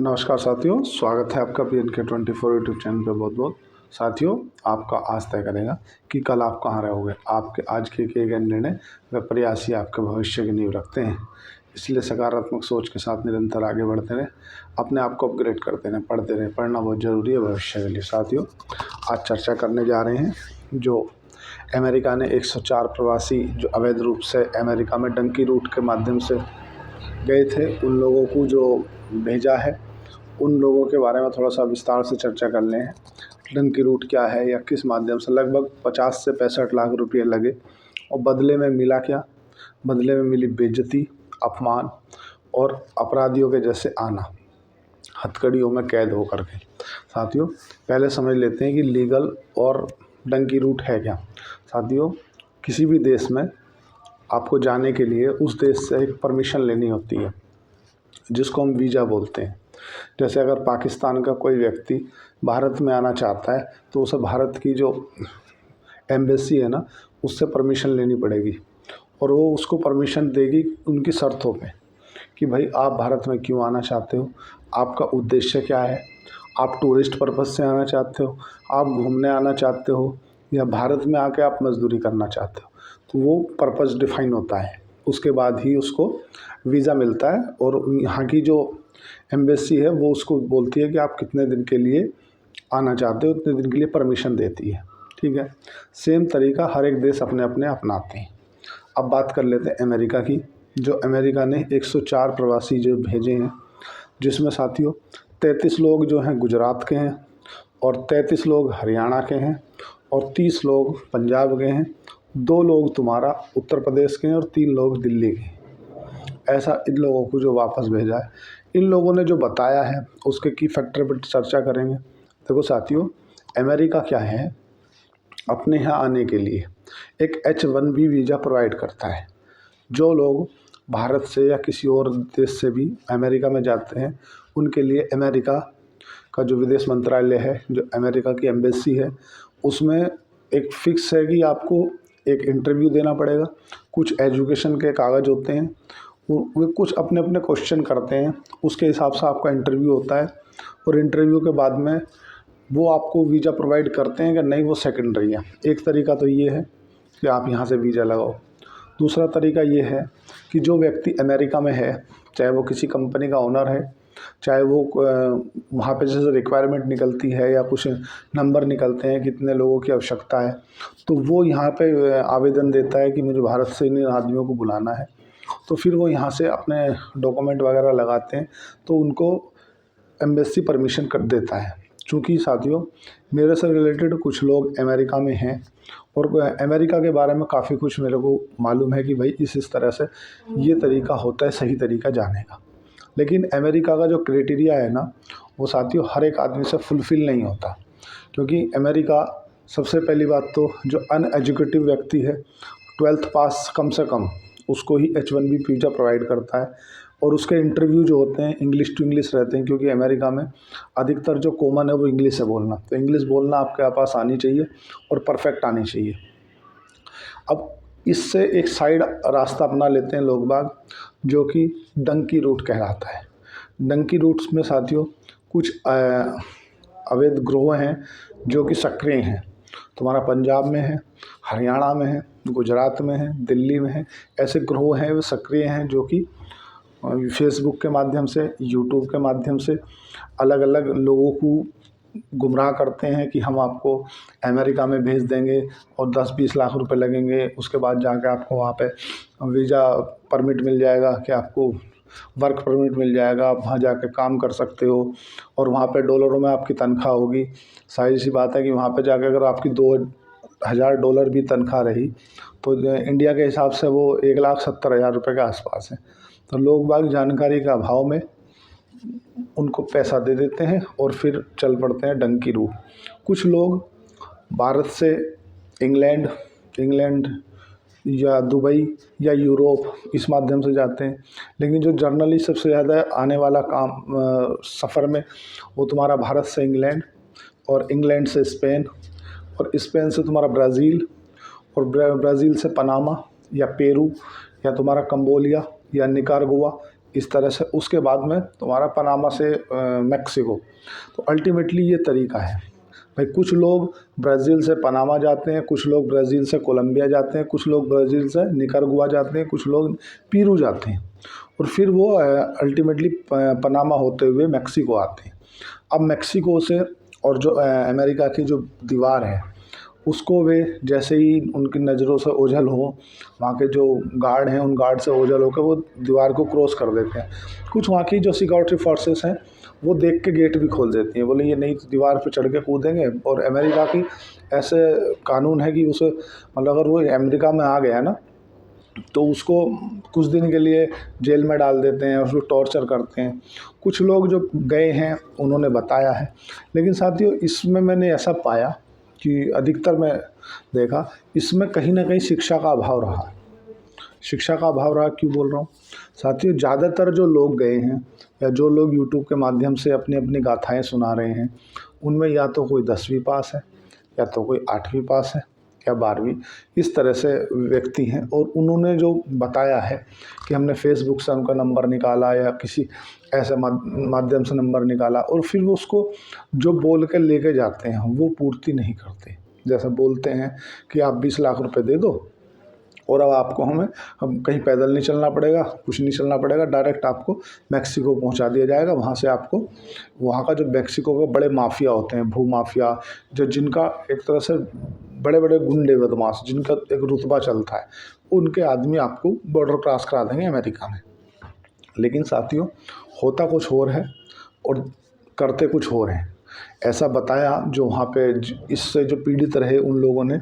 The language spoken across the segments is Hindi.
नमस्कार साथियों, स्वागत है आपका PNK24 यूट्यूब चैनल पे। बहुत बहुत साथियों, आपका आज तय करेगा कि कल आप कहाँ रहोगे। आपके आज के किए गए निर्णय व प्रयास ही आपके भविष्य की नींव रखते हैं। इसलिए सकारात्मक सोच के साथ निरंतर आगे बढ़ते रहें, अपने आप को अपग्रेड करते रहें, पढ़ते रहें। पढ़ना बहुत ज़रूरी है भविष्य के लिए। साथियों, आज चर्चा करने जा रहे हैं जो अमेरिका ने 104 प्रवासी जो अवैध रूप से अमेरिका में डंकी रूट के माध्यम से गए थे, उन लोगों को जो भेजा है, उन लोगों के बारे में थोड़ा सा विस्तार से चर्चा कर लें। डंकी रूट क्या है या किस माध्यम से लगभग 50 से 65 लाख रुपये लगे और बदले में मिला क्या? बदले में मिली बेइज्जती, अपमान और अपराधियों के जैसे आना, हथकड़ियों में कैद होकर के। साथियों, पहले समझ लेते हैं कि लीगल और डंकी रूट है क्या। साथियों, किसी भी देश में आपको जाने के लिए उस देश से एक परमिशन लेनी होती है, जिसको हम वीज़ा बोलते हैं। जैसे अगर पाकिस्तान का कोई व्यक्ति भारत में आना चाहता है तो उसे भारत की जो एम्बेसी है ना, उससे परमिशन लेनी पड़ेगी और वो उसको परमिशन देगी उनकी शर्तों पे कि भाई आप भारत में क्यों आना चाहते हो, आपका उद्देश्य क्या है, आप टूरिस्ट पर्पज़ से आना चाहते हो, आप घूमने आना चाहते हो, या भारत में आके आप मजदूरी करना चाहते हो। तो वो पर्पज़ डिफाइन होता है, उसके बाद ही उसको वीज़ा मिलता है और यहाँ की जो एम्बेसी है वो उसको बोलती है कि आप कितने दिन के लिए आना चाहते हो, उतने दिन के लिए परमिशन देती है। ठीक है, सेम तरीका हर एक देश अपने अपने अपनाते हैं। अब बात कर लेते हैं अमेरिका की। जो अमेरिका ने 104 प्रवासी जो भेजे हैं, जिसमें साथियों 33 लोग जो हैं गुजरात के हैं और 33 लोग हरियाणा के हैं और 30 लोग पंजाब के हैं, 2 लोग तुम्हारा उत्तर प्रदेश के हैं और 3 लोग दिल्ली के हैं। ऐसा इन लोगों को जो वापस भेजा है, इन लोगों ने जो बताया है उसके की फैक्टर पर चर्चा करेंगे। देखो साथियों, अमेरिका क्या है, अपने यहाँ आने के लिए एक H1B वीज़ा प्रोवाइड करता है। जो लोग भारत से या किसी और देश से भी अमेरिका में जाते हैं, उनके लिए अमेरिका का जो विदेश मंत्रालय है, जो अमेरिका की एम्बेसी है, उसमें एक फ़िक्स है कि आपको एक इंटरव्यू देना पड़ेगा। कुछ एजुकेशन के कागज़ होते हैं, वो कुछ अपने अपने क्वेश्चन करते हैं, उसके हिसाब से आपका इंटरव्यू होता है और इंटरव्यू के बाद में वो आपको वीज़ा प्रोवाइड करते हैं कि नहीं, वो सेकेंडरी है। एक तरीका तो ये है कि आप यहाँ से वीज़ा लगाओ। दूसरा तरीका ये है कि जो व्यक्ति अमेरिका में है, चाहे वो किसी कंपनी का ओनर है, चाहे वो वहाँ पे जैसे रिक्वायरमेंट निकलती है या कुछ नंबर निकलते हैं कितने लोगों की आवश्यकता है, तो वो यहाँ पे आवेदन देता है कि मुझे भारत से इन आदमियों को बुलाना है। तो फिर वो यहाँ से अपने डॉक्यूमेंट वगैरह लगाते हैं तो उनको एम्बेसी परमिशन कर देता है। चूँकि साथियों, मेरे से रिलेटेड कुछ लोग अमेरिका में हैं और अमेरिका के बारे में काफ़ी कुछ मेरे को मालूम है कि भाई इस तरह से ये तरीका होता है सही तरीका जाने का। लेकिन अमेरिका का जो क्राइटेरिया है ना, वो साथियों हर एक आदमी से फुलफ़िल नहीं होता। क्योंकि अमेरिका, सबसे पहली बात तो जो अनएजुकेटिव व्यक्ति है, 12th पास कम से कम, उसको ही H1B वीज़ा प्रोवाइड करता है। और उसके इंटरव्यू जो होते हैं इंग्लिश टू इंग्लिश रहते हैं, क्योंकि अमेरिका में अधिकतर जो कॉमन है वो इंग्लिश है बोलना। तो इंग्लिश बोलना आपके पास आनी चाहिए और परफेक्ट आनी चाहिए। अब इससे एक साइड रास्ता अपना लेते हैं लोग बाग, जो कि डंकी रूट कहलाता है। डंकी रूट्स में साथियों कुछ अवैध ग्रोह हैं जो कि सक्रिय हैं। तुम्हारा पंजाब में है, हरियाणा में है, गुजरात में है, दिल्ली में है। ऐसे ग्रोह हैं, वो सक्रिय हैं, जो कि फेसबुक के माध्यम से, यूट्यूब के माध्यम से अलग अलग लोगों को गुमराह करते हैं कि हम आपको अमेरिका में भेज देंगे और 10-20 लाख रुपए लगेंगे। उसके बाद जाके आपको वहाँ पे वीज़ा परमिट मिल जाएगा, कि आपको वर्क परमिट मिल जाएगा, आप वहाँ जाके काम कर सकते हो और वहाँ पे डॉलरों में आपकी तनख्वाह होगी। सारी सी बात है कि वहाँ पे जाके अगर आपकी $2000 भी तनख्वाह रही तो इंडिया के हिसाब से वो 1,70,000 रुपये के आसपास है। तो लोग बाग जानकारी के अभाव में उनको पैसा दे देते हैं और फिर चल पड़ते हैं डंकी रूट। कुछ लोग भारत से इंग्लैंड या दुबई या यूरोप इस माध्यम से जाते हैं। लेकिन जो जर्नली सबसे ज़्यादा आने वाला काम सफ़र में, वो तुम्हारा भारत से इंग्लैंड और इंग्लैंड से स्पेन और स्पेन से तुम्हारा ब्राज़ील और ब्राज़ील से पनामा या पेरू या तुम्हारा कंबोडिया या निकारागुआ, इस तरह से उसके बाद में तुम्हारा पनामा से मैक्सिको। तो अल्टीमेटली ये तरीका है भाई। कुछ लोग ब्राज़ील से पनामा जाते हैं, कुछ लोग ब्राज़ील से कोलंबिया जाते हैं, कुछ लोग ब्राज़ील से निकरागुआ जाते हैं, कुछ लोग पेरू जाते हैं और फिर वो अल्टीमेटली पनामा होते हुए मैक्सिको आते हैं। अब मैक्सिको से और जो अमेरिका की जो दीवार है उसको वे जैसे ही उनकी नज़रों से ओझल हो, वहाँ के जो गार्ड हैं उन गार्ड से ओझल होकर वो दीवार को क्रॉस कर देते हैं। कुछ वहाँ की जो सिक्योरिटी फोर्सेस हैं वो देख के गेट भी खोल देती हैं, बोले ये नहीं तो दीवार पे चढ़ के कूदेंगे। और अमेरिका की ऐसे कानून है कि उसे मतलब अगर वो अमेरिका में आ गया ना तो उसको कुछ दिन के लिए जेल में डाल देते हैं, उसको टॉर्चर करते हैं। कुछ लोग जो गए हैं उन्होंने बताया है। लेकिन साथियों इसमें मैंने ऐसा पाया कि अधिकतर मैं देखा इसमें कहीं ना कहीं शिक्षा का अभाव रहा। शिक्षा का अभाव रहा क्यों बोल रहा हूँ साथियों, ज़्यादातर जो लोग गए हैं या जो लोग यूट्यूब के माध्यम से अपनी अपनी गाथाएँ सुना रहे हैं उनमें या तो कोई 10वीं पास है या तो कोई 8वीं पास है या 12वीं, इस तरह से व्यक्ति हैं। और उन्होंने जो बताया है कि हमने फेसबुक से उनका नंबर निकाला या किसी ऐसे माध्यम से नंबर निकाला और फिर वो उसको जो बोल के लेके जाते हैं वो पूर्ति नहीं करते। जैसे बोलते हैं कि आप 20 लाख रुपए दे दो और अब आपको हम कहीं पैदल नहीं चलना पड़ेगा, कुछ नहीं चलना पड़ेगा, डायरेक्ट आपको मैक्सिको पहुंचा दिया जाएगा। वहाँ से आपको वहाँ का जो मैक्सिको के बड़े माफिया होते हैं, भू माफिया, जो जिनका एक तरह से बड़े बड़े गुंडे बदमाश जिनका एक रुतबा चलता है, उनके आदमी आपको बॉर्डर क्रॉस करा देंगे अमेरिका में। लेकिन साथियों होता कुछ और है और करते कुछ और हैं। ऐसा बताया जो वहाँ पे इससे जो पीड़ित रहे उन लोगों ने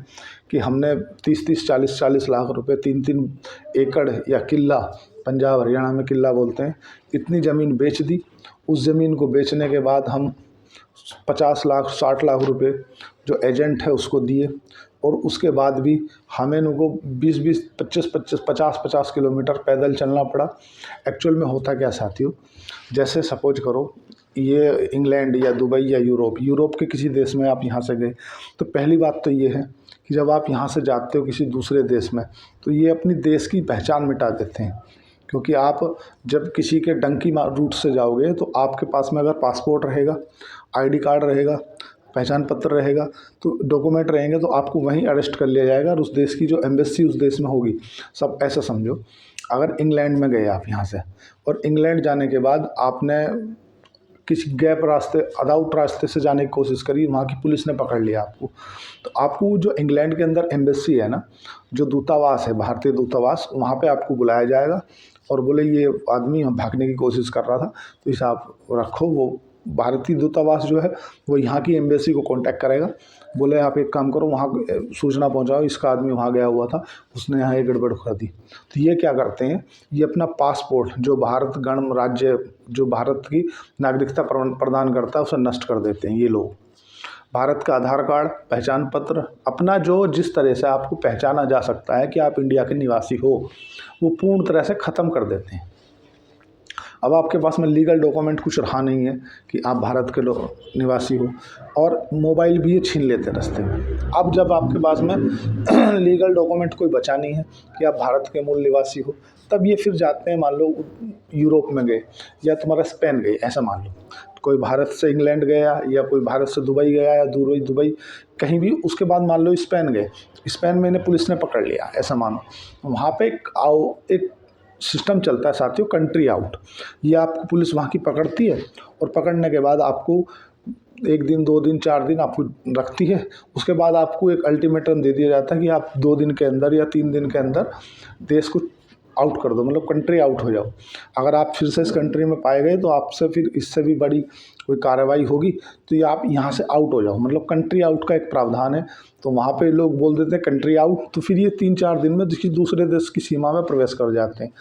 कि हमने 30-30, 40-40 लाख रुपए, 3-3 एकड़ या किला, पंजाब हरियाणा में किला बोलते हैं, इतनी ज़मीन बेच दी। उस ज़मीन को बेचने के बाद हम 50 लाख 60 लाख रुपए जो एजेंट है उसको दिए और उसके बाद भी हमें उनको 20-20, 25-25, 50-50 किलोमीटर पैदल चलना पड़ा। एक्चुअल में होता क्या साथियों, जैसे सपोज करो ये इंग्लैंड या दुबई या यूरोप के किसी देश में आप यहाँ से गए, तो पहली बात तो ये है कि जब आप यहाँ से जाते हो किसी दूसरे देश में तो ये अपनी देश की पहचान मिटा देते हैं। क्योंकि आप जब किसी के डंकी रूट से जाओगे तो आपके पास में अगर पासपोर्ट रहेगा, आईडी कार्ड रहेगा, पहचान पत्र रहेगा, तो डॉक्यूमेंट रहेंगे, तो आपको वहीं अरेस्ट कर लिया जाएगा और उस देश की जो एम्बेसी उस देश में होगी सब। ऐसा समझो अगर इंग्लैंड में गए आप यहाँ से और इंग्लैंड जाने के बाद आपने किसी गैप रास्ते, अदाउट रास्ते से जाने की कोशिश करी, वहाँ की पुलिस ने पकड़ लिया आपको, तो आपको जो इंग्लैंड के अंदर एम्बेसी है ना, जो दूतावास है, भारतीय दूतावास, वहाँ पे आपको बुलाया जाएगा और बोले ये आदमी भागने की कोशिश कर रहा था तो इसे आप रखो। वो भारतीय दूतावास जो है वो यहाँ की एम्बेसी को कांटेक्ट करेगा, बोले आप एक काम करो वहाँ सूचना पहुँचाओ, इसका आदमी वहाँ गया हुआ था, उसने यहाँ ये गड़बड़ कर दी। तो ये क्या करते हैं, ये अपना पासपोर्ट जो भारत गणराज्य जो भारत की नागरिकता प्रदान करता है उसे नष्ट कर देते हैं। ये लोग भारत का आधार कार्ड, पहचान पत्र, अपना जो जिस तरह से आपको पहचाना जा सकता है कि आप इंडिया के निवासी हो, वो पूर्ण तरह से ख़त्म कर देते हैं। अब आपके पास में लीगल डॉक्यूमेंट कुछ रहा नहीं है कि आप भारत के निवासी हो, और मोबाइल भी ये छीन लेते रास्ते में। अब जब आपके पास में लीगल डॉक्यूमेंट कोई बचा नहीं है कि आप भारत के मूल निवासी हो, तब ये फिर जाते हैं, मान लो यूरोप में गए या तुम्हारा स्पेन गए, ऐसा मान लो कोई भारत से इंग्लैंड गया या कोई भारत से दुबई गया या दुबई कहीं भी, उसके बाद मान लो स्पेन गए, स्पेन में इन्हें पुलिस ने पकड़ लिया, ऐसा मानो। वहाँ पे एक सिस्टम चलता है साथियों, कंट्री आउट। ये आपको पुलिस वहाँ की पकड़ती है और पकड़ने के बाद आपको 1 दिन 2 दिन 4 दिन आपको रखती है। उसके बाद आपको एक अल्टीमेटम दे दिया जाता है कि आप 2 दिन के अंदर या 3 दिन के अंदर देश को आउट कर दो, मतलब कंट्री आउट हो जाओ। अगर आप फिर से इस कंट्री में पाए गए तो आपसे फिर इससे भी बड़ी कोई कार्रवाई होगी, तो ये आप यहाँ से आउट हो जाओ, मतलब कंट्री आउट का एक प्रावधान है। तो वहाँ पे लोग बोल देते हैं कंट्री आउट, तो फिर ये 3-4 दिन में किसी दूसरे देश की सीमा में प्रवेश कर जाते हैं।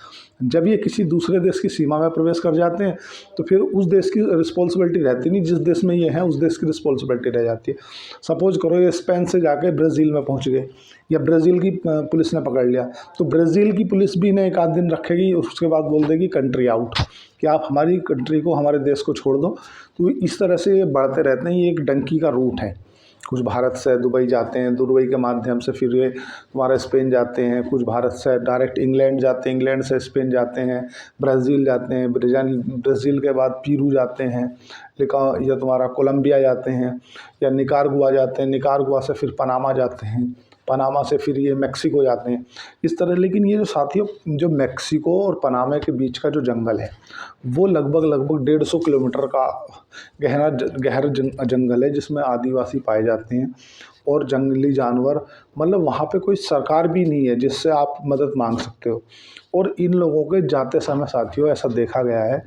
जब ये किसी दूसरे देश की सीमा में प्रवेश कर जाते हैं तो फिर उस देश की रिस्पॉन्सिबिलिटी रहती नहीं, जिस देश में ये है उस देश की रिस्पॉन्सिबिलिटी रह जाती है। सपोज करो ये स्पेन से जाके ब्राज़ील में पहुँच गए या ब्राज़ील की पुलिस ने पकड़ लिया, तो ब्राज़ील की पुलिस भी ने 1 आध दिन रखेगी, उसके बाद बोल देगी कंट्री आउट, कि आप हमारी कंट्री को, हमारे देश को छोड़ दो। तो इस तरह से ये बढ़ते रहते हैं, ये एक डंकी का रूट है। कुछ भारत से दुबई जाते हैं, दुबई के माध्यम से फिर ये तुम्हारा स्पेन जाते हैं, कुछ भारत से डायरेक्ट इंग्लैंड जाते हैं, इंग्लैंड से स्पेन जाते हैं, ब्राज़ील जाते हैं, ब्राज़ील के बाद पीरू जाते हैं, या तुम्हारा कोलंबिया जाते हैं, या निकारागुआ जाते हैं, निकारागुआ से फिर पनामा जाते हैं, पनामा से फिर ये मैक्सिको जाते हैं, इस तरह। लेकिन ये जो साथियों, जो मैक्सिको और पनामा के बीच का जो जंगल है वो लगभग 150 किलोमीटर का गहरा जंगल है, जिसमें आदिवासी पाए जाते हैं और जंगली जानवर। मतलब वहाँ पे कोई सरकार भी नहीं है जिससे आप मदद मांग सकते हो। और इन लोगों के जाते समय साथियों ऐसा देखा गया है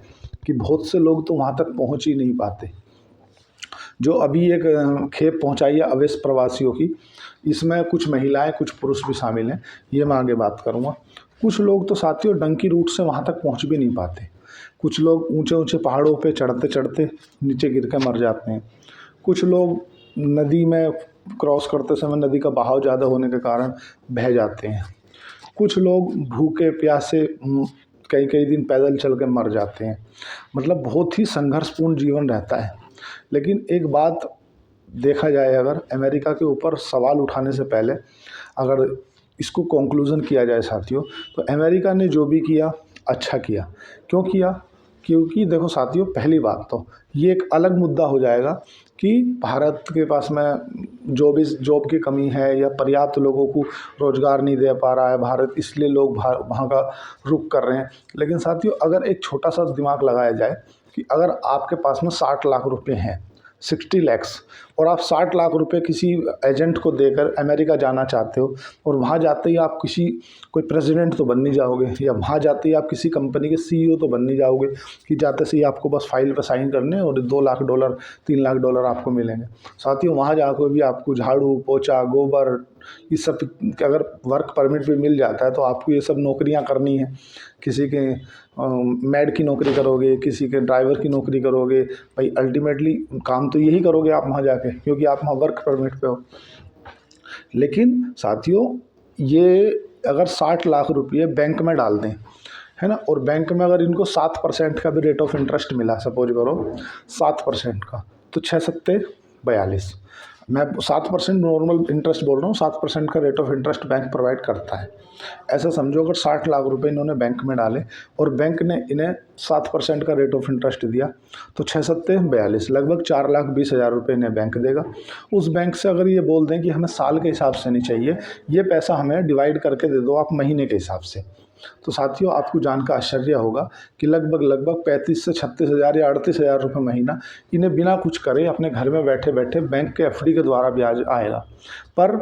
कि बहुत से लोग तो वहाँ तक पहुँच ही नहीं पाते। जो अभी एक खेप पहुँचाई है अवैध प्रवासियों की, इसमें कुछ महिलाएं कुछ पुरुष भी शामिल हैं, ये मैं आगे बात करूँगा। कुछ लोग तो साथियों डंकी रूट से वहाँ तक पहुँच भी नहीं पाते। कुछ लोग ऊंचे ऊंचे पहाड़ों पे चढ़ते चढ़ते नीचे गिर के मर जाते हैं। कुछ लोग नदी में क्रॉस करते समय नदी का बहाव ज़्यादा होने के कारण बह जाते हैं। कुछ लोग भूखे प्यासे कई कई दिन पैदल चल के मर जाते हैं। मतलब बहुत ही संघर्षपूर्ण जीवन रहता है। लेकिन एक बात देखा जाए, अगर अमेरिका के ऊपर सवाल उठाने से पहले अगर इसको कंक्लूजन किया जाए साथियों, तो अमेरिका ने जो भी किया अच्छा किया। क्यों किया? क्योंकि देखो साथियों, पहली बात तो ये एक अलग मुद्दा हो जाएगा कि भारत के पास में जॉब की कमी है या पर्याप्त लोगों को रोज़गार नहीं दे पा रहा है भारत, इसलिए लोग वहाँ का रुख कर रहे हैं। लेकिन साथियों, अगर एक छोटा सा दिमाग लगाया जाए कि अगर आपके पास में 60 लाख रुपए हैं, 60 लैक्स, और आप 60 लाख रुपए किसी एजेंट को देकर अमेरिका जाना चाहते हो, और वहाँ जाते ही आप कोई प्रेसिडेंट तो बन नहीं जाओगे, या वहाँ जाते ही आप किसी कंपनी के CEO तो बन नहीं जाओगे कि जाते से ही आपको बस फाइल पर साइन करने और $2 लाख 3 लाख डॉलर आपको मिलेंगे। साथियों, वहाँ जाकर भी आपको झाड़ू पोछा गोबर ये सब, अगर वर्क परमिट भी मिल जाता है तो आपको ये सब नौकरियाँ करनी है। किसी के मेड की नौकरी करोगे, किसी के ड्राइवर की नौकरी करोगे, भाई अल्टीमेटली काम तो यही करोगे आप वहाँ जाके, क्योंकि आप वहाँ वर्क परमिट पे हो। लेकिन साथियों, ये अगर 60 लाख रुपये बैंक में डाल दें, है ना, और बैंक में अगर इनको 7% का भी रेट ऑफ इंटरेस्ट मिला, सपोज करो 7% का, तो 6 सत्ते 42। मैं 7% नॉर्मल इंटरेस्ट बोल रहा हूँ, 7% का rate of interest bank provide करता है। ऐसा समझो, अगर 60 लाख रुपए इन्होंने बैंक में डाले और बैंक ने इन्हें 7% का रेट ऑफ इंटरेस्ट दिया, तो 6 सत्ते 42, लगभग 4,20,000 रुपये इन्हें बैंक देगा। उस बैंक से अगर ये बोल दें कि हमें साल के हिसाब से नहीं चाहिए, ये पैसा हमें डिवाइड करके दे दो आप महीने के हिसाब से, तो साथियों आपको जानकर आश्चर्य होगा कि लगभग 35 से 36,000 या 38,000 रुपये महीना इन्हें बिना कुछ करे अपने घर में बैठे बैठे बैंक के FD के द्वारा ब्याज आएगा। पर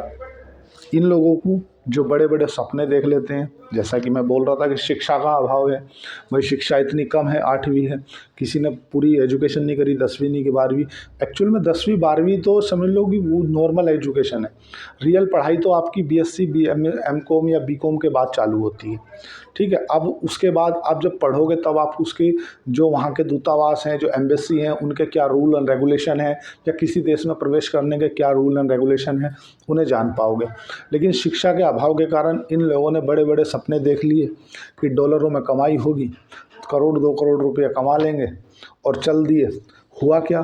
इन लोगों को जो बड़े बड़े सपने देख लेते हैं, जैसा कि मैं बोल रहा था कि शिक्षा का अभाव है, भाई शिक्षा इतनी कम है, 8वीं है, किसी ने पूरी एजुकेशन नहीं करी, 10वीं नहीं कि 12वीं। एक्चुअल में 10वीं 12वीं तो समझ लो कि वो नॉर्मल एजुकेशन है। रियल पढ़ाई तो आपकी BSc MCom या BCom के बाद चालू होती है, ठीक है। अब उसके बाद आप जब पढ़ोगे तब आप उसके जो वहाँ के दूतावास हैं, जो एम्बेसी हैं, उनके क्या रूल एंड रेगुलेशन है, या किसी देश में प्रवेश करने के क्या रूल एंड रेगुलेशन है, उन्हें जान पाओगे। लेकिन शिक्षा के अभाव के कारण इन लोगों ने बड़े बड़े सपने देख लिए कि डॉलरों में कमाई होगी, 1 करोड़ 2 करोड़ रुपया कमा लेंगे, और चल दिए। हुआ क्या?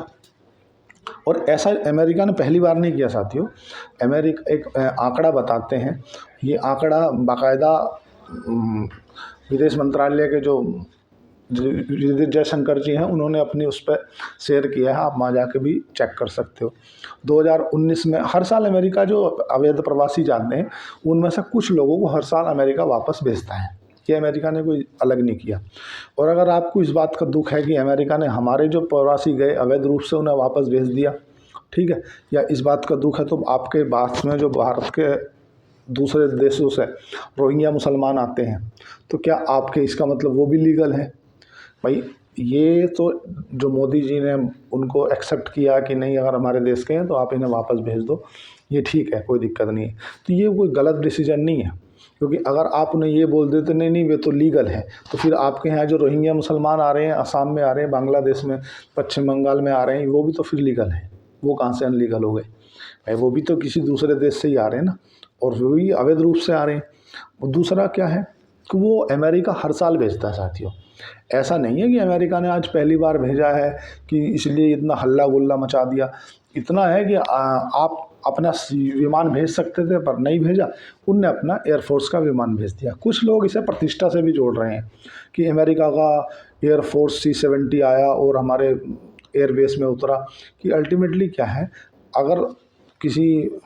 और ऐसा अमेरिका ने पहली बार नहीं किया साथियों। अमेरिका एक आंकड़ा बताते हैं, ये आंकड़ा बाकायदा विदेश मंत्रालय के जो जयशंकर जी हैं, उन्होंने अपनी उस पर शेयर किया है, आप वहाँ जाके भी चेक कर सकते हो। 2019 में हर साल अमेरिका जो अवैध प्रवासी जाते हैं, उनमें से कुछ लोगों को हर साल अमेरिका वापस भेजता है। ये अमेरिका ने कोई अलग नहीं किया। और अगर आपको इस बात का दुख है कि अमेरिका ने हमारे जो प्रवासी गए अवैध रूप से उन्हें वापस भेज दिया, ठीक है, या इस बात का दुख है, तो आपके पास में जो भारत के दूसरे देशों से रोहिंग्या मुसलमान आते हैं, तो क्या आपके इसका मतलब वो भी लीगल है? भाई ये तो जो मोदी जी ने उनको एक्सेप्ट किया कि नहीं, अगर हमारे देश के हैं तो आप इन्हें वापस भेज दो, ये ठीक है, कोई दिक्कत नहीं है। तो ये कोई गलत डिसीजन नहीं है, क्योंकि अगर आप उन्हें ये बोल देते नहीं वे तो लीगल है, तो फिर आपके यहाँ जो रोहिंग्या मुसलमान आ रहे हैं, असम में आ रहे हैं, बांग्लादेश में, पश्चिम बंगाल में आ रहे हैं, वो भी तो फिर लीगल है, वो कहाँ से अनलीगल हो गए? भाई वो भी तो किसी दूसरे देश से ही आ रहे हैं ना, और वो भी अवैध रूप से आ रहे हैं। और दूसरा क्या है कि वो अमेरिका हर साल भेजता है साथियों। ऐसा नहीं है कि अमेरिका ने आज पहली बार भेजा है कि इसलिए इतना हल्ला गुल्ला मचा दिया। इतना है कि आप अपना विमान भेज सकते थे पर नहीं भेजा, उनने अपना एयरफोर्स का विमान भेज दिया। कुछ लोग इसे प्रतिष्ठा से भी जोड़ रहे हैं कि अमेरिका का एयरफोर्स C-70 आया और हमारे एयरबेस में उतरा, कि अल्टीमेटली क्या है, अगर किसी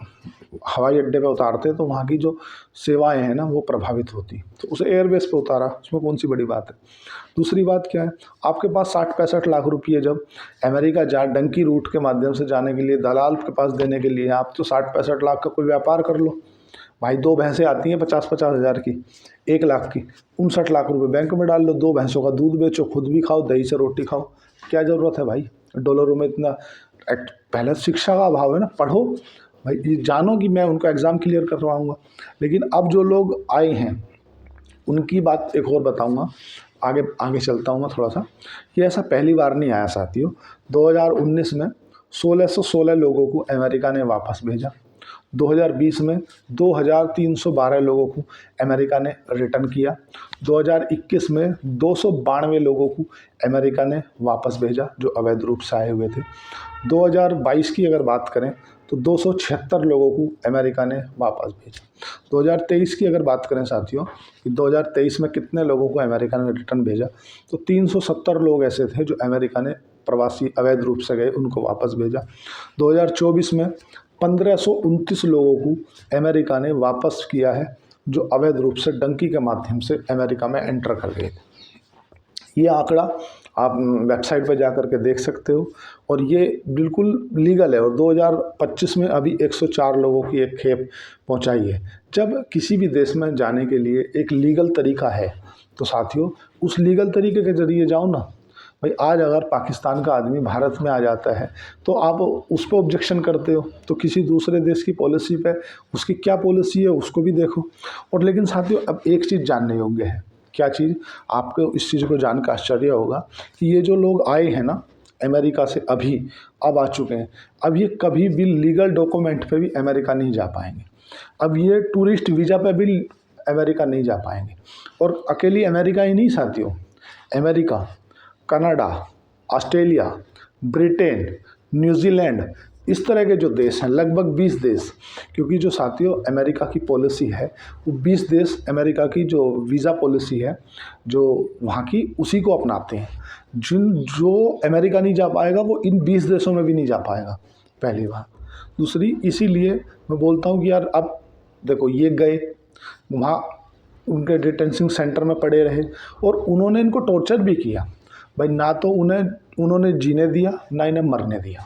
हवाई अड्डे पे उतारते तो वहाँ की जो सेवाएं हैं ना वो प्रभावित होती, तो उसे एयरबेस पे उतारा, उसमें कौन सी बड़ी बात है। दूसरी बात क्या है, आपके पास 60-65 लाख रुपये जब अमेरिका जा डंकी रूट के माध्यम से जाने के लिए दलाल के पास देने के लिए, आप तो 60-65 लाख का कोई व्यापार कर लो भाई। 2 भैंसें आती हैं 50-50 हज़ार की, 1 लाख की, 59 लाख रुपए बैंक में डाल लो, 2 भैंसों का दूध बेचो, खुद भी खाओ, दही से रोटी खाओ, क्या ज़रूरत है भाई डॉलरों में इतना। पहले शिक्षा का अभाव है ना, पढ़ो भाई, ये जानो कि मैं उनको एग्ज़ाम क्लियर करवाऊँगा। लेकिन अब जो लोग आए हैं उनकी बात एक और बताऊँगा, आगे आगे चलता हूँ मैं थोड़ा सा। ये ऐसा पहली बार नहीं आया साथियों। 2019 में 1616 लोगों को अमेरिका ने वापस भेजा। 2020 में 2312 लोगों को अमेरिका ने रिटर्न किया। 2021 में 292 लोगों को अमेरिका ने वापस भेजा जो अवैध रूप से आए हुए थे। 2022 की अगर बात करें तो 276 लोगों को अमेरिका ने वापस भेजा। 2023 की अगर बात करें साथियों कि 2023 में कितने लोगों को अमेरिका ने रिटर्न भेजा, तो 370 लोग ऐसे थे जो अमेरिका ने प्रवासी अवैध रूप से गए, उनको वापस भेजा। 2024 में 1529 लोगों को अमेरिका ने वापस किया है जो अवैध रूप से डंकी के माध्यम से अमेरिका में एंटर कर गए थे। ये आंकड़ा आप वेबसाइट पर जा कर के देख सकते हो और ये बिल्कुल लीगल है। और 2025 में अभी 104 लोगों की एक खेप पहुंचाई है। जब किसी भी देश में जाने के लिए एक लीगल तरीका है तो साथियों उस लीगल तरीके के जरिए जाओ ना भाई। आज अगर पाकिस्तान का आदमी भारत में आ जाता है तो आप उस पर ऑब्जेक्शन करते हो, तो किसी दूसरे देश की पॉलिसी पे उसकी क्या पॉलिसी है उसको भी देखो। और लेकिन साथियों अब एक चीज़ जानने योग्य है, क्या चीज़, आपको इस चीज़ को जानकर आश्चर्य होगा कि ये जो लोग आए हैं ना अमेरिका से अब आ चुके हैं, अब ये कभी भी लीगल डॉक्यूमेंट पे भी अमेरिका नहीं जा पाएंगे। अब ये टूरिस्ट वीज़ा पे भी अमेरिका नहीं जा पाएंगे। और अकेली अमेरिका ही नहीं साथियों, America, Canada, Australia, Britain, New Zealand, इस तरह के जो देश हैं लगभग 20 देश, क्योंकि जो साथियों अमेरिका की पॉलिसी है वो 20 देश अमेरिका की जो वीज़ा पॉलिसी है जो वहाँ की उसी को अपनाते हैं। जो अमेरिका नहीं जा पाएगा वो इन 20 देशों में भी नहीं जा पाएगा, पहली बात। दूसरी, इसीलिए मैं बोलता हूँ कि यार अब देखो ये गए वहाँ उनके डिटेंशन सेंटर में पड़े रहे और उन्होंने इनको टॉर्चर भी किया भाई। ना तो उन्होंने जीने दिया ना इन्हें मरने दिया।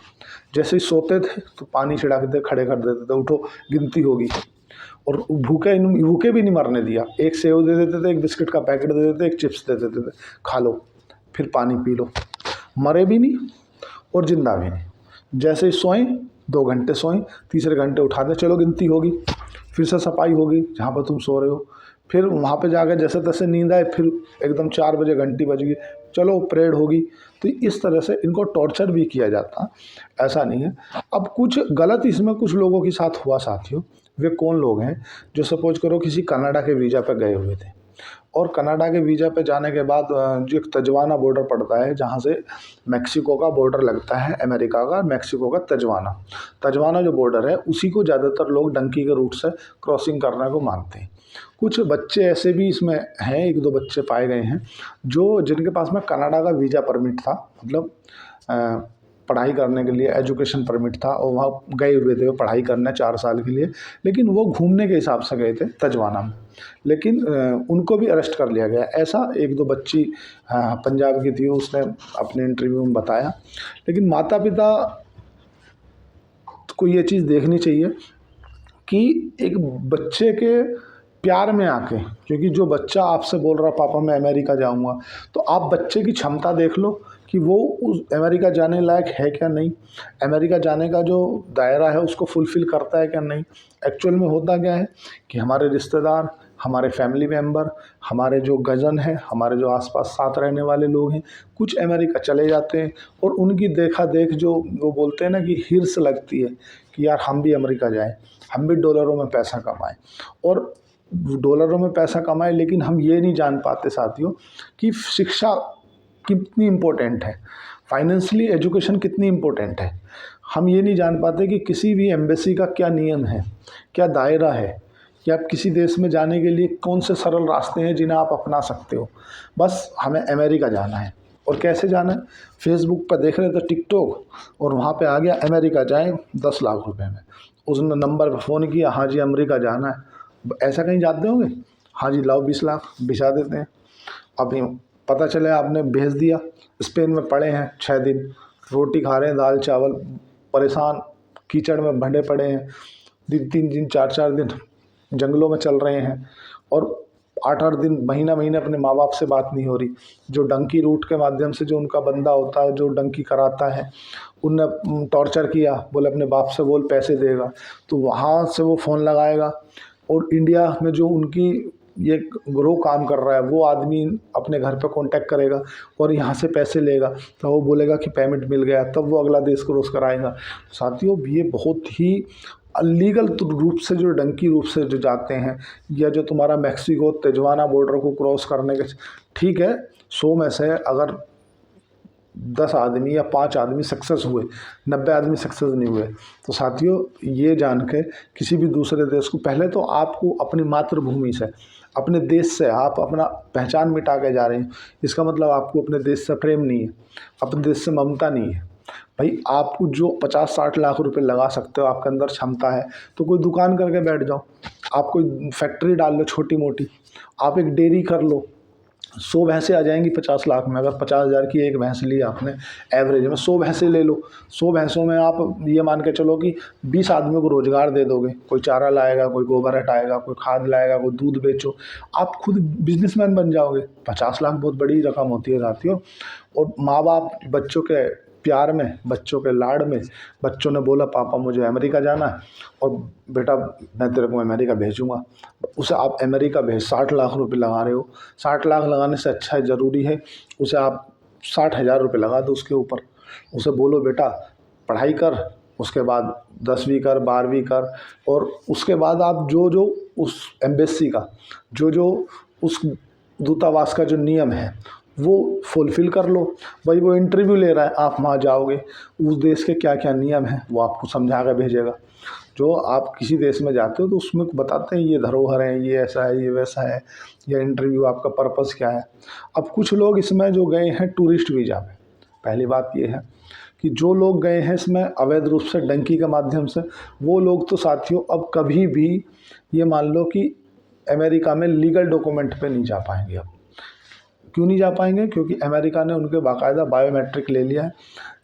जैसे ही सोते थे तो पानी छिड़क दे, खड़े कर देते थे, उठो गिनती होगी। और भूखे भी नहीं मरने दिया। एक सेव दे देते थे, एक बिस्किट का पैकेट दे देते थे, एक चिप्स दे देते थे, खा लो फिर पानी पी लो। मरे भी नहीं और जिंदा भी नहीं। जैसे ही सोएं 2 घंटे सोएं, तीसरे घंटे उठा दे, चलो गिनती होगी, फिर से सफाई होगी जहाँ पर तुम सो रहे हो। फिर वहाँ पे जाकर जैसे तैसे नींद आए, फिर एकदम 4 बजे घंटी बज गई, चलो परेड होगी। तो इस तरह से इनको टॉर्चर भी किया जाता, ऐसा नहीं है। अब कुछ गलत इसमें कुछ लोगों के साथ हुआ साथियों। वे कौन लोग हैं जो सपोज करो किसी कनाडा के वीज़ा पे गए हुए थे और कनाडा के वीज़ा पे जाने के बाद जो एक तजवाना बॉर्डर पड़ता है जहाँ से मैक्सिको का बॉर्डर लगता है, अमेरिका का मैक्सिको का तजवाना जो बॉर्डर है उसी को ज़्यादातर लोग डंकी के रूट से क्रॉसिंग करने को मानते हैं। कुछ बच्चे ऐसे भी इसमें हैं, 1-2 बच्चे पाए गए हैं जो जिनके पास में कनाडा का वीज़ा परमिट था, मतलब पढ़ाई करने के लिए एजुकेशन परमिट था और वहाँ गए हुए थे पढ़ाई करने 4 साल के लिए, लेकिन वो घूमने के हिसाब से गए थे तजवाना में, लेकिन उनको भी अरेस्ट कर लिया गया। ऐसा 1-2 बच्ची पंजाब की थी, उसने अपने इंटरव्यू में बताया। लेकिन माता पिता को ये चीज़ देखनी चाहिए कि एक बच्चे के प्यार में आके, क्योंकि जो बच्चा आपसे बोल रहा पापा मैं अमेरिका जाऊंगा, तो आप बच्चे की क्षमता देख लो कि वो उस अमेरिका जाने लायक है क्या नहीं, अमेरिका जाने का जो दायरा है उसको फुलफ़िल करता है क्या नहीं। एक्चुअल में होता क्या है कि हमारे रिश्तेदार, हमारे फैमिली मेम्बर, हमारे जो कज़न हैं, हमारे जो आसपास साथ रहने वाले लोग हैं, कुछ अमेरिका चले जाते हैं और उनकी देखा देख जो वो बोलते हैं ना कि हिर्स लगती है कि यार हम भी अमेरिका जाएं, हम भी डॉलरों में पैसा कमाएं और डॉलरों में पैसा कमाएं। लेकिन हम ये नहीं जान पाते साथियों कि शिक्षा कितनी इम्पोर्टेंट है, फाइनेंशियली एजुकेशन कितनी इम्पोर्टेंट है। हम ये नहीं जान पाते कि किसी भी एम्बेसी का क्या नियम है, क्या दायरा है, कि आप किसी देश में जाने के लिए कौन से सरल रास्ते हैं जिन्हें आप अपना सकते हो। बस हमें अमेरिका जाना है, और कैसे जाना है, फेसबुक पर देख रहे थे टिकटॉक और वहाँ पे आ गया अमेरिका जाएं 10 लाख रुपए में। उसने नंबर पर फ़ोन किया, हाँ जी अमेरिका जाना है। ऐसा कहीं जाते होंगे, हाँ जी लाओ 20 लाख भिजा देते हैं। अभी पता चले आपने भेज दिया, स्पेन में पड़े हैं 6 दिन, रोटी खा रहे हैं दाल चावल, परेशान कीचड़ में भंडे पड़े हैं, 3 दिन 4 दिन जंगलों में चल रहे हैं, और 8 दिन महीना अपने माँ बाप से बात नहीं हो रही। जो डंकी रूट के माध्यम से जो उनका बंदा होता है, जो डंकी कराता है, उनने टॉर्चर किया, बोले अपने बाप से बोल पैसे देगा, तो वहाँ से वो फ़ोन लगाएगा, और इंडिया में जो उनकी ये ग्रोह काम कर रहा है वो आदमी अपने घर पे कांटेक्ट करेगा और यहाँ से पैसे लेगा, तो वो बोलेगा कि पेमेंट मिल गया, तब वो अगला देश क्रॉस कराएगा। साथियों, ये बहुत ही अलीगल रूप से, जो डंकी रूप से जो जाते हैं, या जो तुम्हारा मैक्सिको तिजुआना बॉर्डर को क्रॉस करने के, ठीक है 100 में से अगर 10 आदमी या 5 आदमी सक्सेस हुए, 90 आदमी सक्सेस नहीं हुए। तो साथियों, ये जान के किसी भी दूसरे देश को, पहले तो आपको अपनी मातृभूमि से, अपने देश से आप अपना पहचान मिटा के जा रहे हैं। इसका मतलब आपको अपने देश से प्रेम नहीं है, अपने देश से ममता नहीं है। भाई, आपको जो 50-60 लाख रुपए लगा सकते हो, आपके अंदर क्षमता है, तो कोई दुकान करके बैठ जाओ, आप कोई फैक्ट्री डाल लो छोटी मोटी, आप एक डेयरी कर लो, 100 भैंसें आ जाएंगी 50 लाख में। अगर 50,000 की एक भैंस ली आपने, एवरेज में 100 भैंसें ले लो, 100 भैंसों में आप ये मान के चलो कि 20 आदमियों को रोजगार दे दोगे। कोई चारा लाएगा, कोई गोबर हटाएगा, कोई खाद लाएगा, कोई दूध बेचो, आप खुद बिजनेसमैन बन जाओगे। 50 लाख बहुत बड़ी रकम होती है साथियों। और माँ बाप बच्चों के प्यार में, बच्चों के लाड़ में, बच्चों ने बोला पापा मुझे अमेरिका जाना है, और बेटा मैं तेरे को अमेरिका भेजूँगा, उसे आप अमेरिका भेज, 60 लाख रुपए लगा रहे हो। 60 लाख लगाने से अच्छा है, ज़रूरी है उसे आप 60,000 रुपये लगा दो उसके ऊपर। उसे बोलो बेटा पढ़ाई कर, उसके बाद 10वीं कर, 12वीं कर, और उसके बाद आप जो जो उस एम्बेसी का, जो जो उस दूतावास का जो नियम है वो फुलफ़िल कर लो। भाई वो इंटरव्यू ले रहा है, आप वहाँ जाओगे, उस देश के क्या क्या नियम हैं वो आपको समझा कर भेजेगा। जो आप किसी देश में जाते हो तो उसमें बताते हैं ये धरोहर है, ये ऐसा है, ये वैसा है, या इंटरव्यू आपका पर्पस क्या है। अब कुछ लोग इसमें जो गए हैं टूरिस्ट वीज़ा पे, पहली बात ये है कि जो लोग गए हैं इसमें अवैध रूप से डंकी के माध्यम से, वो लोग तो साथियों अब कभी भी ये मान लो कि अमेरिका में लीगल डॉक्यूमेंट पे नहीं जा पाएंगे। अब क्यों नहीं जा पाएंगे? क्योंकि अमेरिका ने उनके बाकायदा बायोमेट्रिक ले लिया है।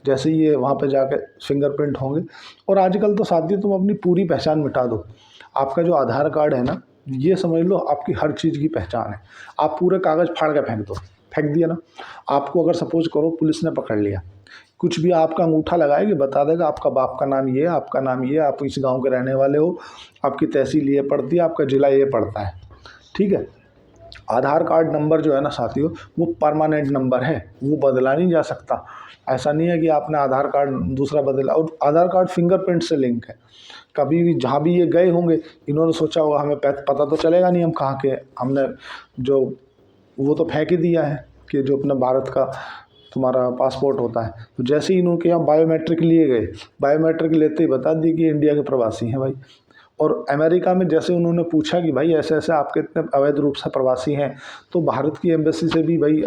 जैसे ही ये वहाँ पे जाके फिंगरप्रिंट होंगे, और आजकल तो साथियों तुम अपनी पूरी पहचान मिटा दो। आपका जो आधार कार्ड है ना, ये समझ लो आपकी हर चीज़ की पहचान है। आप पूरे कागज़ फाड़ के फेंक दो, फेंक दिया ना, आपको अगर सपोज करो पुलिस ने पकड़ लिया, कुछ भी आपका अंगूठा लगाएगी, बता देगा आपका बाप का नाम ये है, आपका नाम ये है, आप इस गाँव के रहने वाले हो, आपकी तहसील ये पड़ती है, आपका ज़िला ये पड़ता है, ठीक है। आधार कार्ड नंबर जो है ना साथियों, वो परमानेंट नंबर है, वो बदला नहीं जा सकता। ऐसा नहीं है कि आपने आधार कार्ड दूसरा बदला, और आधार कार्ड फिंगरप्रिंट से लिंक है। कभी भी जहाँ भी ये गए होंगे, इन्होंने सोचा होगा हमें पता तो चलेगा नहीं हम कहाँ के, हमने जो वो तो फेंक ही दिया है कि जो अपना भारत का तुम्हारा पासपोर्ट होता है। तो जैसे ही इनके यहाँ बायोमेट्रिक लिए गए, बायोमेट्रिक लेते ही बता दी कि इंडिया के प्रवासी हैं भाई। और अमेरिका में जैसे उन्होंने पूछा कि भाई ऐसे ऐसे आपके इतने अवैध रूप से प्रवासी हैं, तो भारत की एम्बेसी से भी भाई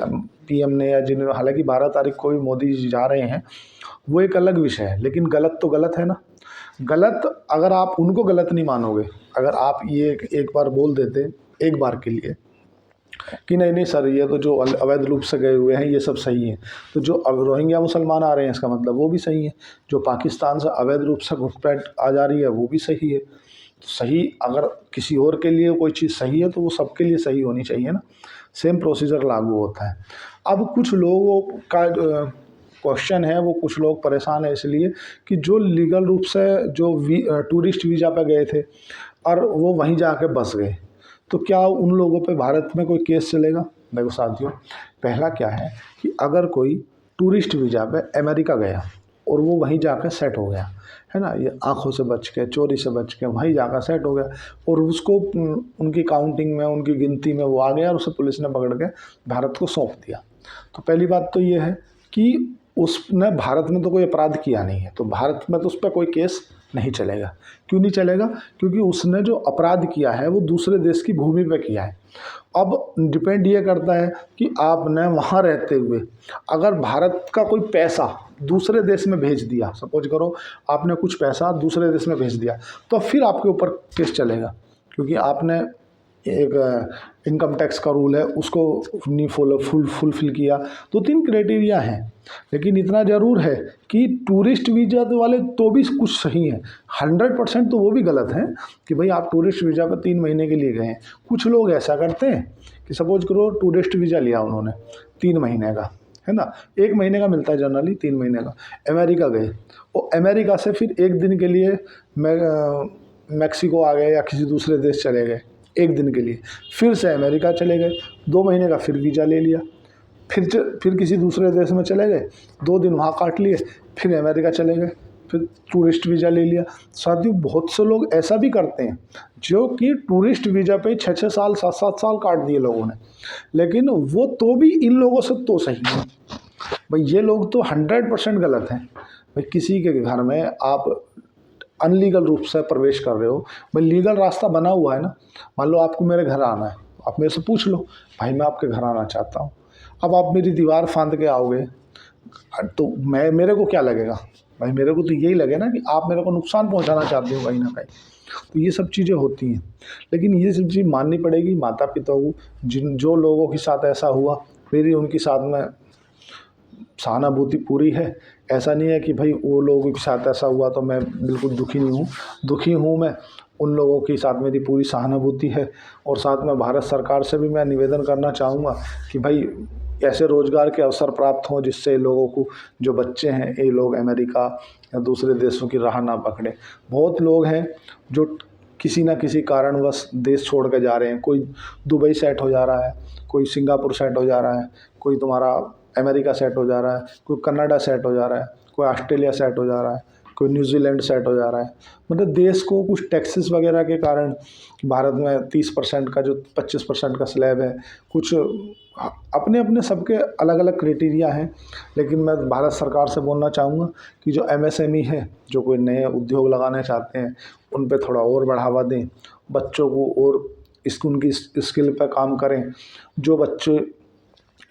पीएम ने, या जिन्होंने, हालांकि 12 तारीख को भी मोदी जी जा रहे हैं, वो एक अलग विषय है, लेकिन गलत तो गलत है ना। गलत अगर आप उनको गलत नहीं मानोगे, अगर आप ये एक बार बोल देते, एक बार के लिए, कि नहीं नहीं सर ये तो जो अवैध रूप से गए हुए हैं ये सब सही है, तो जो अब रोहिंग्या मुसलमान आ रहे हैं इसका मतलब वो भी सही है, जो पाकिस्तान से अवैध रूप से घुसपैठ आ जा रही है वो भी सही है। सही अगर किसी और के लिए कोई चीज़ सही है तो वो सबके लिए सही होनी चाहिए ना, सेम प्रोसीजर लागू होता है। अब कुछ लोगों का क्वेश्चन है, वो कुछ लोग परेशान है इसलिए कि जो लीगल रूप से जो टूरिस्ट वीज़ा पे गए थे और वो वहीं जाके बस गए, तो क्या उन लोगों पे भारत में कोई केस चलेगा? देखो साथियों, पहला क्या है कि अगर कोई टूरिस्ट वीज़ा पे अमेरिका गया और वो वहीं जाकर सेट हो गया है ना, ये आँखों से बच के, चोरी से बच के वहीं जाकर सेट हो गया, और उसको उनकी काउंटिंग में, उनकी गिनती में वो आ गया, और उसे पुलिस ने पकड़ के भारत को सौंप दिया, तो पहली बात तो ये है कि उसने भारत में तो कोई अपराध किया नहीं है, तो भारत में तो उस पर कोई केस नहीं चलेगा। क्यों नहीं चलेगा? क्योंकि उसने जो अपराध किया है वो दूसरे देश की भूमि पे किया है। अब डिपेंड ये करता है कि आपने वहाँ रहते हुए अगर भारत का कोई पैसा दूसरे देश में भेज दिया, सपोज करो आपने कुछ पैसा दूसरे देश में भेज दिया, तो फिर आपके ऊपर केस चलेगा, क्योंकि आपने एक इनकम टैक्स का रूल है उसको नहीं फुलफिल किया। 2-3 क्राइटेरिया हैं, लेकिन इतना ज़रूर है कि टूरिस्ट वीज़ा वाले तो भी कुछ सही हैं, 100% तो वो भी गलत हैं कि भाई आप टूरिस्ट वीज़ा पर 3 महीने के लिए गए हैं। कुछ लोग ऐसा करते हैं कि सपोज करो टूरिस्ट वीज़ा लिया उन्होंने 3 महीने का, है ना, 1 महीने का मिलता है जनरली, 3 महीने का। अमेरिका गए, वो अमेरिका से फिर 1 दिन के लिए मैक्सिको आ गए या किसी दूसरे देश चले गए 1 दिन के लिए, फिर से अमेरिका चले गए, 2 महीने का फिर वीज़ा ले लिया, फिर किसी दूसरे देश में चले गए, 2 दिन वहाँ काट लिए, फिर अमेरिका चले गए, फिर टूरिस्ट वीज़ा ले लिया। साथियों बहुत से लोग ऐसा भी करते हैं जो कि टूरिस्ट वीज़ा पे 6-6 साल 7-7 साल काट दिए लोगों ने, लेकिन वो तो भी इन लोगों से तो सही है। भाई ये लोग तो 100% गलत हैं। भाई किसी के घर में आप अनलीगल रूप से प्रवेश कर रहे हो, भाई लीगल रास्ता बना हुआ है ना। मान लो आपको मेरे घर आना है, आप मेरे से पूछ लो भाई मैं आपके घर आना चाहता हूँ। अब आप मेरी दीवार फांद के आओगे तो मेरे को क्या लगेगा? भाई मेरे को तो यही लगे ना कि आप मेरे को नुकसान पहुँचाना चाहते हो कहीं ना कहीं। तो ये सब चीज़ें होती हैं, लेकिन ये सब चीज़ माननी पड़ेगी माता पिता को। जो लोगों के साथ ऐसा हुआ, मेरी उनके साथ में सहानुभूति पूरी है। ऐसा नहीं है कि भाई वो लोगों के साथ ऐसा हुआ तो मैं बिल्कुल दुखी नहीं हूँ, दुखी हूँ मैं। उन लोगों के साथ मेरी पूरी सहानुभूति है। और साथ में भारत सरकार से भी मैं निवेदन करना चाहूँगा कि भाई ऐसे रोज़गार के अवसर प्राप्त हों जिससे लोगों को, जो बच्चे हैं ये लोग अमेरिका या दूसरे देशों की राह ना पकड़े। बहुत लोग हैं जो किसी न किसी कारणवश देश छोड़ के जा रहे हैं। कोई दुबई सेट हो जा रहा है, कोई सिंगापुर सेट हो जा रहा है, कोई तुम्हारा अमेरिका सेट हो जा रहा है, कोई कनाडा सेट हो जा रहा है, कोई ऑस्ट्रेलिया सेट हो जा रहा है, कोई न्यूजीलैंड सेट हो जा रहा है। मतलब देश को कुछ टैक्सेस वगैरह के कारण भारत में 30% का जो 25% का स्लैब है, कुछ अपने अपने सबके अलग अलग क्राइटेरिया हैं। लेकिन मैं भारत सरकार से बोलना चाहूँगा कि जो MSME है, जो कोई नए उद्योग लगाना चाहते हैं, उन पे थोड़ा और बढ़ावा दें, बच्चों को और उनकी स्किल पर काम करें। जो बच्चे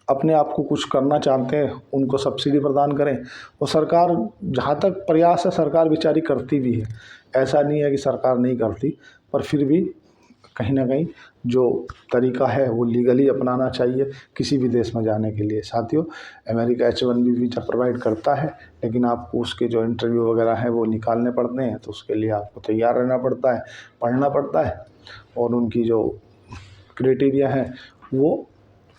अपने आप को कुछ करना चाहते हैं उनको सब्सिडी प्रदान करें। और सरकार जहाँ तक प्रयास है सरकार बेचारी करती भी है, ऐसा नहीं है कि सरकार नहीं करती, पर फिर भी कहीं ना कहीं जो तरीका है वो लीगली अपनाना चाहिए किसी भी देश में जाने के लिए। साथियों अमेरिका H1B वीज़ा प्रोवाइड करता है, लेकिन आपको उसके जो इंटरव्यू वगैरह हैं वो निकालने पड़ते हैं, तो उसके लिए आपको तैयार रहना पड़ता है, पढ़ना पड़ता है और उनकी जो क्राइटेरिया है वो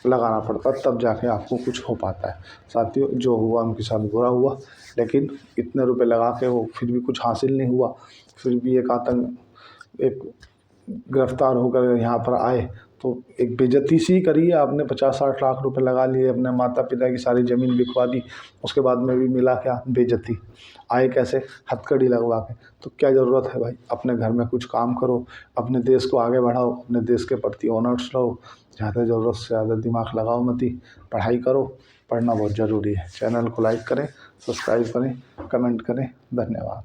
लगाना पड़ता है, तब जाके आपको कुछ हो पाता है। साथियों जो हुआ उनके साथ बुरा हुआ, लेकिन इतने रुपए लगा के वो फिर भी कुछ हासिल नहीं हुआ। फिर भी एक गिरफ्तार होकर यहाँ पर आए तो एक बेइज्जती सी करी है आपने। 50-60 लाख रुपए लगा लिए, अपने माता पिता की सारी ज़मीन बिकवा दी, उसके बाद में भी मिला क्या? बेइज्जती। आए कैसे? हथकड़ी लगवा के। तो क्या ज़रूरत है भाई? अपने घर में कुछ काम करो, अपने देश को आगे बढ़ाओ, अपने देश के प्रति ऑनर्स रहो, ज़्यादा ज़रूरत से ज़्यादा दिमाग लगाओ मत ही, पढ़ाई करो। पढ़ना बहुत ज़रूरी है। चैनल को लाइक करें, सब्सक्राइब करें, कमेंट करें। धन्यवाद।